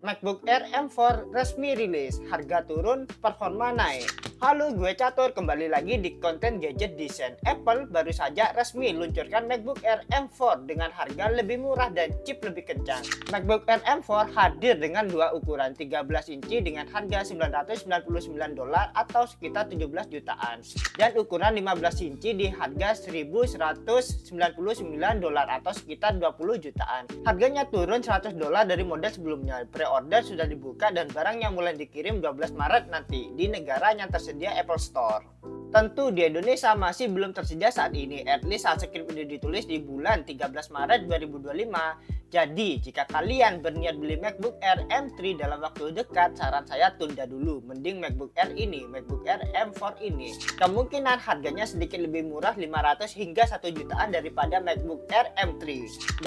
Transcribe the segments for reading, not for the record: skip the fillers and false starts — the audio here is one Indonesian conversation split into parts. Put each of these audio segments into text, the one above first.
MacBook Air M4 resmi rilis, harga turun, performa naik. Halo, gue Catur, kembali lagi di konten gadget desain. Apple baru saja resmi luncurkan MacBook Air M4 dengan harga lebih murah dan chip lebih kencang. MacBook Air M4 hadir dengan dua ukuran 13 inci dengan harga $999 atau sekitar 17 jutaan dan ukuran 15 inci di harga $1.199 atau sekitar 20 jutaan. Harganya turun $100 dari model sebelumnya. Pre-order sudah dibuka dan barangnya mulai dikirim 12 Maret nanti di negara yang tersedia Apple Store. Tentu di Indonesia masih belum tersedia saat ini, at least saat skrip ini ditulis di bulan 13 Maret 2025. Jadi, jika kalian berniat beli MacBook Air M3 dalam waktu dekat, saran saya tunda dulu. Mending MacBook Air ini, MacBook Air M4 ini. Kemungkinan harganya sedikit lebih murah 500 hingga 1 jutaan daripada MacBook Air M3.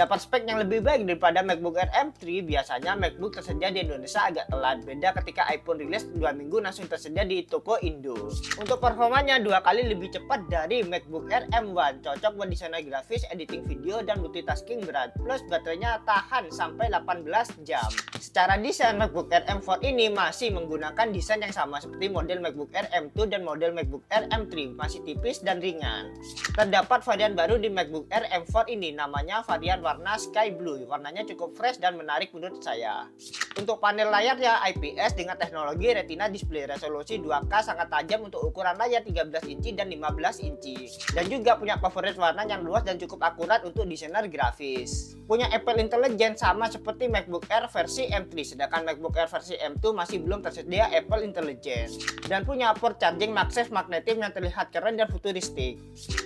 Dapat spek yang lebih baik daripada MacBook Air M3, biasanya MacBook tersedia di Indonesia agak telat. Beda ketika iPhone rilis 2 minggu langsung tersedia di toko Indo. Untuk performanya 2 kali lebih cepat dari MacBook Air M1, cocok buat desainer grafis, editing video, dan multitasking berat. Plus baterainya tahan sampai 18 jam. Secara desain, MacBook Air M4 ini masih menggunakan desain yang sama seperti model MacBook Air M2 dan model MacBook Air M3, masih tipis dan ringan. Terdapat varian baru di MacBook Air M4 ini, namanya varian warna Sky Blue. Warnanya cukup fresh dan menarik menurut saya. Untuk panel layarnya IPS dengan teknologi Retina display, resolusi 2K sangat tajam untuk ukuran layar 13 inci dan 15 inci. Dan juga punya coverage warna yang luas dan cukup akurat untuk desainer grafis. Punya Apple Intelligence sama seperti MacBook Air versi M3, sedangkan MacBook Air versi M2 masih belum tersedia Apple Intelligence. Dan punya port charging MagSafe magnetic yang terlihat keren dan futuristik.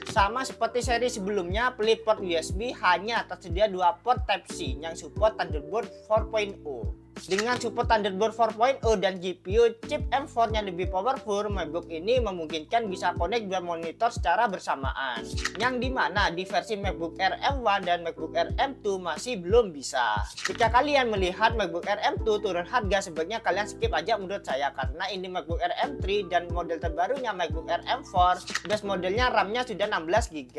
Sama seperti seri sebelumnya, pelit port USB hanya tersedia 2 port Type-C yang support Thunderbolt 4.0. Dengan support Thunderbolt 4.0 dan GPU chip M4 yang lebih powerful, MacBook ini memungkinkan bisa connect dua monitor secara bersamaan. Yang dimana di versi MacBook Air M1 dan MacBook Air M2 masih belum bisa. Jika kalian melihat MacBook Air M2 turun harga, sebaiknya kalian skip aja menurut saya, karena ini MacBook Air M3 dan model terbarunya MacBook Air M4, base modelnya RAM-nya sudah 16GB.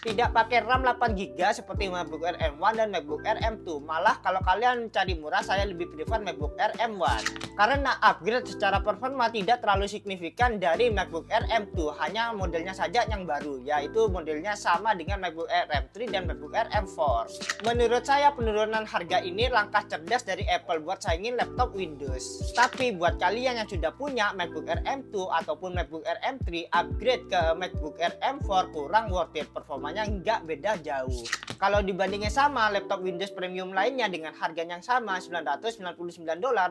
Tidak pakai RAM 8GB seperti MacBook Air M1 dan MacBook Air M2. Malah kalau kalian cari murah, saya lebih prefer MacBook Air M1 karena upgrade secara performa tidak terlalu signifikan dari MacBook Air M2, hanya modelnya saja yang baru, yaitu modelnya sama dengan MacBook Air M3 dan MacBook Air M4. Menurut saya penurunan harga ini langkah cerdas dari Apple buat saingin laptop Windows. Tapi buat kalian yang sudah punya MacBook Air M2 ataupun MacBook Air M3, upgrade ke MacBook Air M4 kurang worth it, performanya nggak beda jauh. Kalau dibandingin sama laptop Windows Premium lainnya dengan harga yang sama $999,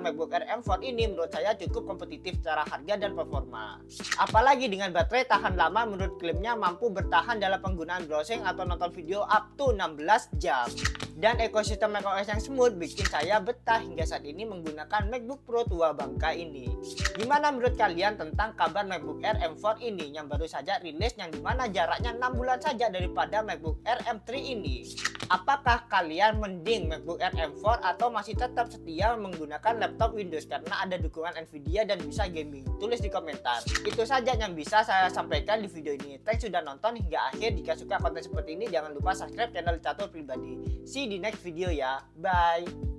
MacBook Air M4 ini menurut saya cukup kompetitif secara harga dan performa. Apalagi dengan baterai tahan lama, menurut klaimnya mampu bertahan dalam penggunaan browsing atau nonton video up to 16 jam. Dan ekosistem macOS yang smooth bikin saya betah hingga saat ini menggunakan MacBook Pro tua bangka ini. Gimana menurut kalian tentang kabar MacBook Air M4 ini yang baru saja rilis, yang dimana jaraknya 6 bulan saja daripada MacBook Air M3 ini? Apakah kalian mending MacBook Air M4 atau masih tetap setia menggunakan laptop Windows karena ada dukungan Nvidia dan bisa gaming? Tulis di komentar. Itu saja yang bisa saya sampaikan di video ini. Thanks sudah nonton hingga akhir. Jika suka konten seperti ini, jangan lupa subscribe channel Catur Pribadi. See you di next video ya. Bye.